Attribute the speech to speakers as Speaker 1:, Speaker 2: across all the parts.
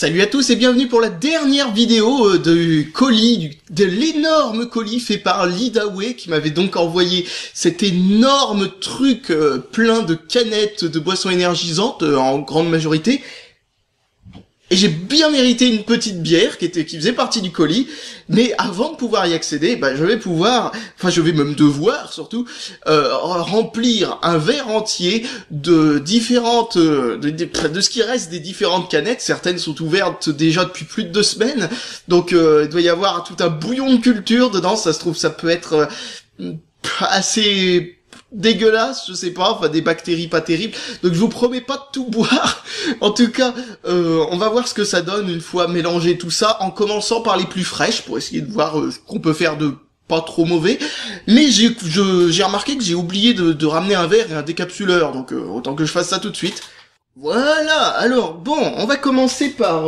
Speaker 1: Salut à tous et bienvenue pour la dernière vidéo du colis, de l'énorme colis fait par Lidaway qui m'avait donc envoyé cet énorme truc plein de canettes de boissons énergisantes en grande majorité. Et j'ai bien mérité une petite bière qui faisait partie du colis, mais avant de pouvoir y accéder, je vais même devoir surtout remplir un verre entier de différentes, de ce qui reste des différentes canettes. Certaines sont ouvertes déjà depuis plus de 2 semaines, donc il doit y avoir tout un bouillon de culture dedans. Ça se trouve, ça peut être assez dégueulasse, je sais pas, enfin des bactéries pas terribles, donc je vous promets pas de tout boire. En tout cas, on va voir ce que ça donne une fois mélangé tout ça, en commençant par les plus fraîches, pour essayer de voir ce qu'on peut faire de pas trop mauvais. Mais j'ai remarqué que j'ai oublié de ramener un verre et un décapsuleur, donc autant que je fasse ça tout de suite. Voilà, alors bon, on va commencer par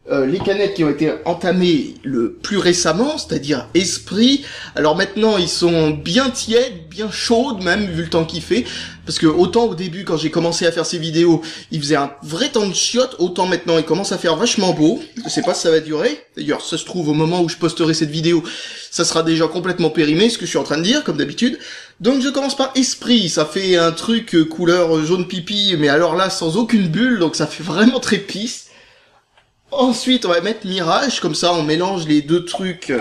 Speaker 1: les canettes qui ont été entamées le plus récemment, c'est-à-dire Esprit. Alors maintenant, ils sont bien tièdes, bien chaudes même, vu le temps qu'il fait. Parce que autant au début, quand j'ai commencé à faire ces vidéos, il faisait un vrai temps de chiottes, autant maintenant, il commence à faire vachement beau. Je sais pas si ça va durer. D'ailleurs, ça se trouve, au moment où je posterai cette vidéo, ça sera déjà complètement périmé, ce que je suis en train de dire, comme d'habitude. Donc je commence par Esprit. Ça fait un truc couleur jaune pipi, mais alors là, sans aucune bulle, donc ça fait vraiment très pisse. Ensuite, on va mettre Mirage, comme ça on mélange les deux trucs,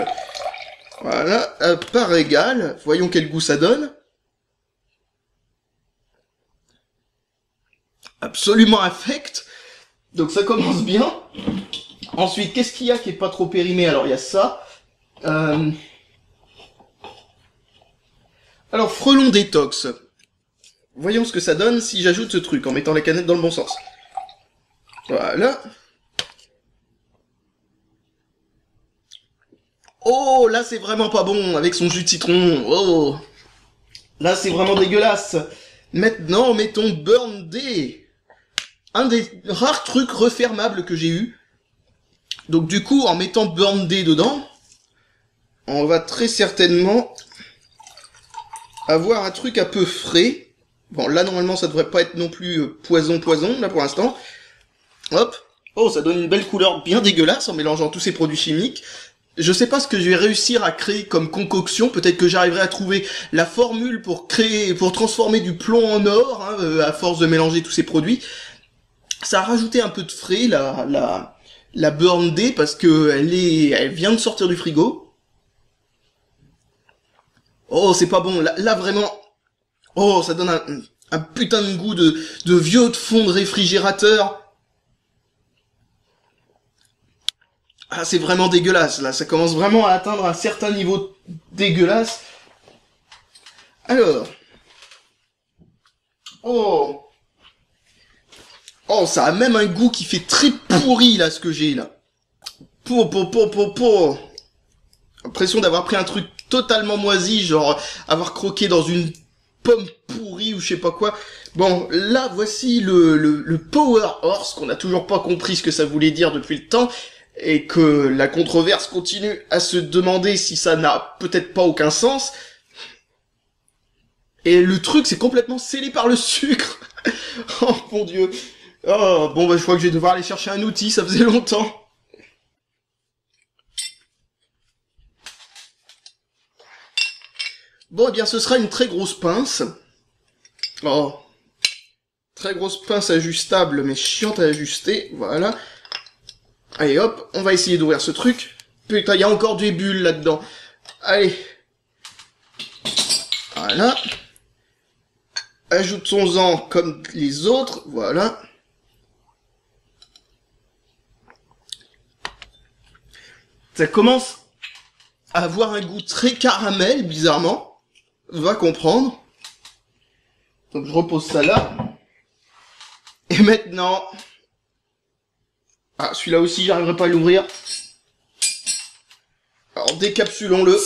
Speaker 1: voilà, par égal. Voyons quel goût ça donne. Absolument infect. Donc ça commence bien. Ensuite, qu'est-ce qu'il y a qui est pas trop périmé? Alors il y a ça. Alors, Frelon détox. Voyons ce que ça donne si j'ajoute ce truc, en mettant la canette dans le bon sens. Voilà. Oh, là c'est vraiment pas bon, avec son jus de citron. Oh, là c'est vraiment dégueulasse. Maintenant, mettons Burn Day. Un des rares trucs refermables que j'ai eu. Donc du coup, en mettant Burn Day dedans, on va très certainement avoir un truc un peu frais. Bon, là normalement ça devrait pas être non plus poison, là pour l'instant. Hop. Oh, ça donne une belle couleur bien dégueulasse en mélangeant tous ces produits chimiques. Je sais pas ce que je vais réussir à créer comme concoction, peut-être que j'arriverai à trouver la formule pour transformer du plomb en or, hein, à force de mélanger tous ces produits. Ça a rajouté un peu de frais, la Burn Day, parce que elle vient de sortir du frigo. Oh, c'est pas bon, là vraiment, oh, ça donne un putain de goût de vieux fond de réfrigérateur. Ah, c'est vraiment dégueulasse, là, ça commence vraiment à atteindre un certain niveau dégueulasse. Alors. Oh. Oh, ça a même un goût qui fait très pourri, là, ce que j'ai, là. L'impression d'avoir pris un truc totalement moisi, genre, avoir croqué dans une pomme pourrie ou je sais pas quoi. Bon, là, voici le Power Horse, qu'on n'a toujours pas compris ce que ça voulait dire depuis le temps. Et que la controverse continue à se demander si ça n'a peut-être pas aucun sens. Et le truc, c'est complètement scellé par le sucre. Oh mon dieu. Oh, bon je crois que je vais devoir aller chercher un outil, ça faisait longtemps. Bon, eh bien ce sera une très grosse pince. Oh. Très grosse pince ajustable, mais chiante à ajuster, voilà. Allez hop, on va essayer d'ouvrir ce truc. Putain, il y a encore des bulles là-dedans. Allez. Voilà. Ajoutons-en comme les autres, voilà. Ça commence à avoir un goût très caramel, bizarrement. Va comprendre. Donc je repose ça là. Et maintenant... Ah, celui-là aussi, j'arriverai pas à l'ouvrir. Alors, décapsulons-le.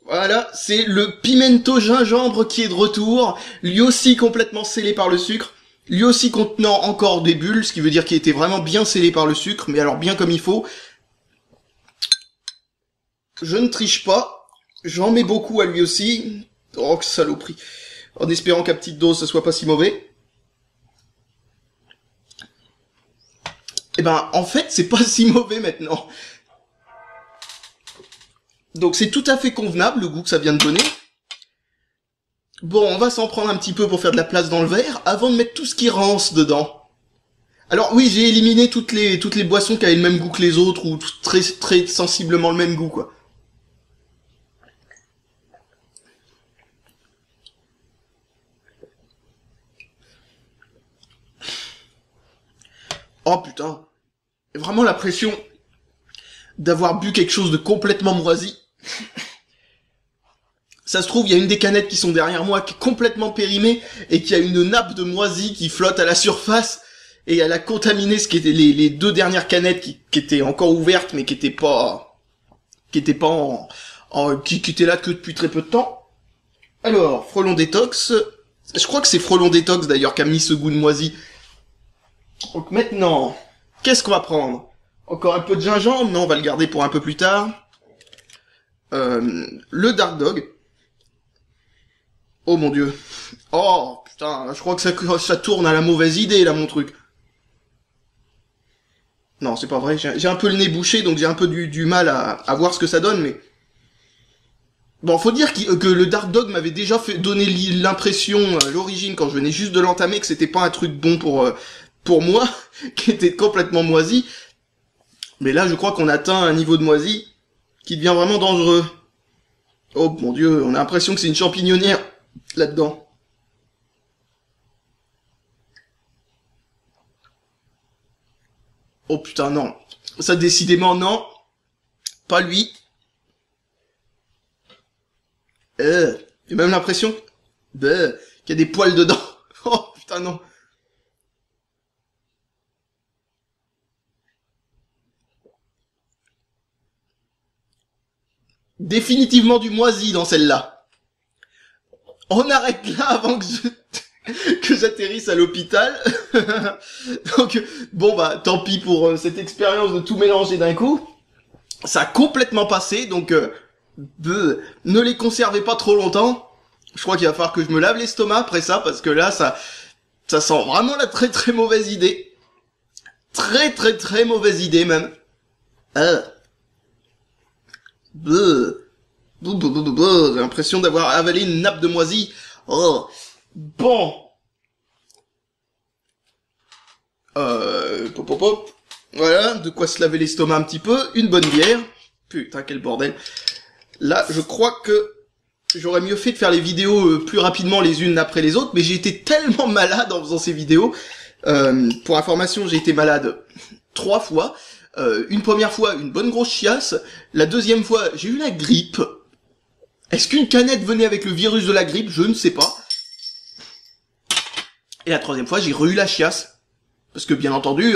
Speaker 1: Voilà, c'est le pimento gingembre qui est de retour. Lui aussi complètement scellé par le sucre. Lui aussi contenant encore des bulles, ce qui veut dire qu'il était vraiment bien scellé par le sucre, mais alors bien comme il faut. Je ne triche pas. J'en mets beaucoup à lui aussi. Oh, que saloperie. En espérant qu'à petite dose, ça soit pas si mauvais. Et ben, en fait, c'est pas si mauvais maintenant. Donc c'est tout à fait convenable, le goût que ça vient de donner. Bon, on va s'en prendre un petit peu pour faire de la place dans le verre, avant de mettre tout ce qui rance dedans. Alors oui, j'ai éliminé toutes les boissons qui avaient le même goût que les autres, ou très sensiblement le même goût, quoi. Oh putain, vraiment l'impression d'avoir bu quelque chose de complètement moisi. Ça se trouve, il y a une des canettes qui sont derrière moi qui est complètement périmée et qui a une nappe de moisi qui flotte à la surface et elle a contaminé ce qui était les deux dernières canettes qui étaient encore ouvertes mais qui étaient pas qui étaient là que depuis très peu de temps. Alors, Frelon détox, je crois que c'est Frelon détox d'ailleurs qui a mis ce goût de moisi. Donc maintenant, qu'est-ce qu'on va prendre? Encore un peu de gingembre? Non, on va le garder pour un peu plus tard. Le Dark Dog. Oh mon dieu. Oh putain, je crois que ça tourne à la mauvaise idée là mon truc. Non, c'est pas vrai, j'ai un peu le nez bouché donc j'ai un peu du mal à voir ce que ça donne, mais... Bon, faut dire que le Dark Dog m'avait déjà fait donner l'impression, à l'origine, quand je venais juste de l'entamer, que c'était pas un truc bon pour moi, qui était complètement moisi. Mais là, je crois qu'on atteint un niveau de moisi qui devient vraiment dangereux. Oh mon dieu, on a l'impression que c'est une champignonnière là-dedans. Oh putain, non. Ça, décidément, non. Pas lui. J'ai même l'impression qu'il y a des poils dedans. Oh putain, non. Définitivement du moisi dans celle-là. On arrête là avant que que j'atterrisse à l'hôpital. Donc, bon bah, tant pis pour cette expérience de tout mélanger d'un coup. Ça a complètement passé, donc ne les conservez pas trop longtemps. Je crois qu'il va falloir que je me lave l'estomac après ça, parce que là, ça sent vraiment la très mauvaise idée. Très mauvaise idée même. J'ai l'impression d'avoir avalé une nappe de moisi. Oh. Bon. Pop. Voilà, de quoi se laver l'estomac un petit peu. Une bonne bière. Putain, quel bordel. Là, je crois que j'aurais mieux fait de faire les vidéos plus rapidement les unes après les autres, mais j'ai été tellement malade en faisant ces vidéos. Pour information, j'ai été malade 3 fois. Une première fois, une bonne grosse chiasse. La deuxième fois, j'ai eu la grippe. Est-ce qu'une canette venait avec le virus de la grippe? Je ne sais pas. Et la troisième fois, j'ai re-eu la chiasse. Parce que bien entendu,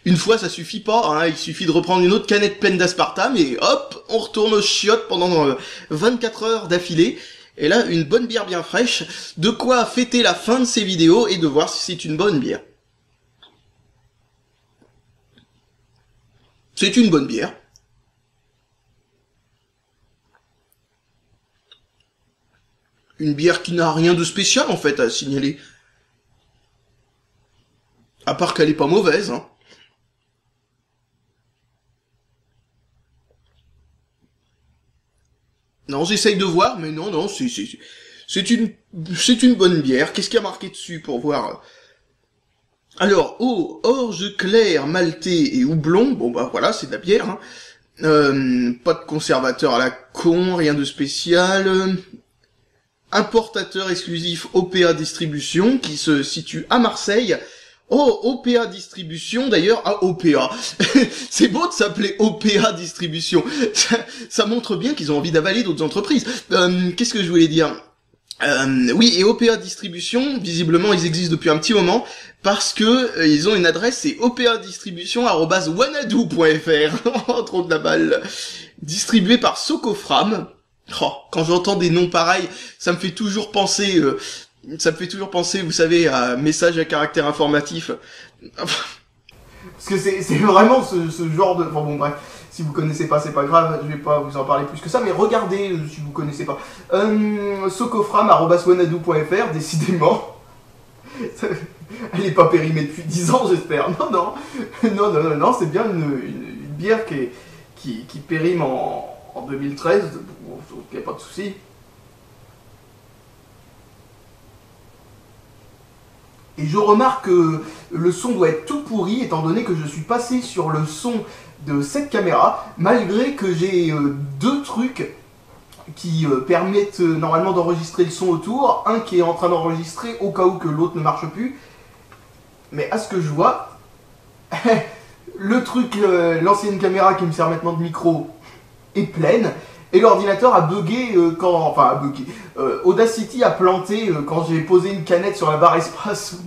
Speaker 1: une fois ça suffit pas, il suffit de reprendre une autre canette pleine d'aspartame et hop, on retourne aux chiottes pendant 24 heures d'affilée. Et là, une bonne bière bien fraîche, de quoi fêter la fin de ces vidéos et de voir si c'est une bonne bière. C'est une bonne bière. Une bière qui n'a rien de spécial en fait à signaler. À part qu'elle est pas mauvaise, Non, j'essaye de voir, mais non, c'est une bonne bière. Qu'est-ce qu'il y a marqué dessus pour voir? Alors, eau, orge claire, maltais et houblon. Bon bah voilà, c'est de la bière. Pas de conservateur à la con, rien de spécial. Importateur exclusif OPA Distribution, qui se situe à Marseille. Oh, OPA Distribution, d'ailleurs, OPA. C'est beau de s'appeler OPA Distribution. Ça montre bien qu'ils ont envie d'avaler d'autres entreprises. Qu'est-ce que je voulais dire? Oui, et OPA Distribution, visiblement, ils existent depuis un petit moment, parce que ils ont une adresse, c'est opadistribution@wanadoo.fr. Trop de la balle. Distribué par Socofram. Oh, quand j'entends des noms pareils, ça me fait toujours penser, vous savez, à message à caractère informatif. Parce que c'est vraiment ce genre de... Bon, bref, si vous connaissez pas, c'est pas grave, je vais pas vous en parler plus que ça, mais regardez si vous connaissez pas. Socofram@wanadoo.fr, décidément. Elle est pas périmée depuis 10 ans, j'espère. Non, non. Non, non, non, non, c'est bien une bière qui périme en 2013. Bon, il n'y a pas de souci. Et je remarque que le son doit être tout pourri, étant donné que je suis passé sur le son de cette caméra, malgré que j'ai deux trucs qui permettent normalement d'enregistrer le son autour, un qui est en train d'enregistrer au cas où que l'autre ne marche plus. Mais à ce que je vois, le truc, l'ancienne caméra qui me sert maintenant de micro est pleine, et l'ordinateur a bugué enfin a bugué. Audacity a planté quand j'ai posé une canette sur la barre espace.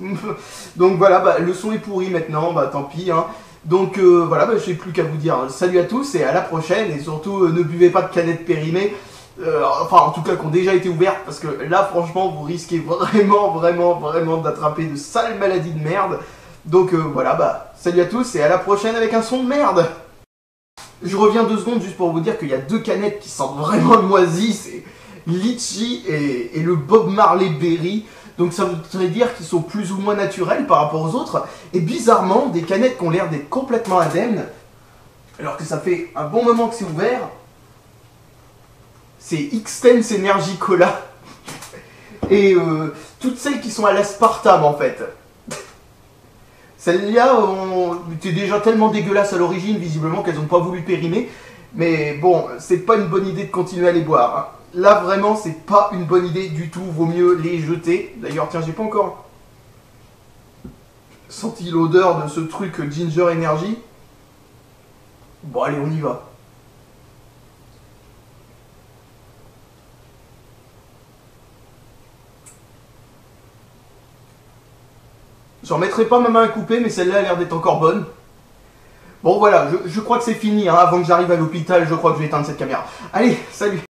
Speaker 1: Donc voilà, bah, le son est pourri maintenant, bah tant pis. Hein. Donc voilà, bah, je n'ai plus qu'à vous dire salut à tous et à la prochaine. Et surtout, ne buvez pas de canettes périmées. Enfin, en tout cas, qui ont déjà été ouvertes. Parce que là, franchement, vous risquez vraiment d'attraper de sales maladies de merde. Donc voilà, bah salut à tous et à la prochaine avec un son de merde. Je reviens 2 secondes juste pour vous dire qu'il y a 2 canettes qui sentent vraiment moisi, c'est Litchi et le Bob Marley Berry. Donc ça voudrait dire qu'ils sont plus ou moins naturels par rapport aux autres. Et bizarrement, des canettes qui ont l'air d'être complètement indemnes, alors que ça fait un bon moment que c'est ouvert. C'est X-Tense Energy Cola. Et toutes celles qui sont à l'aspartame en fait. Celles-là étaient déjà tellement dégueulasses à l'origine, visiblement, qu'elles n'ont pas voulu périmer. Mais bon, c'est pas une bonne idée de continuer à les boire. Hein. Là, vraiment, c'est pas une bonne idée du tout. Vaut mieux les jeter. D'ailleurs, tiens, j'ai pas encore senti l'odeur de ce truc Ginger Energy. Bon, allez, on y va. J'en mettrai pas ma main à couper, mais celle-là a l'air d'être encore bonne. Bon voilà, je crois que c'est fini, hein. Avant que j'arrive à l'hôpital, je crois que je vais éteindre cette caméra. Allez, salut!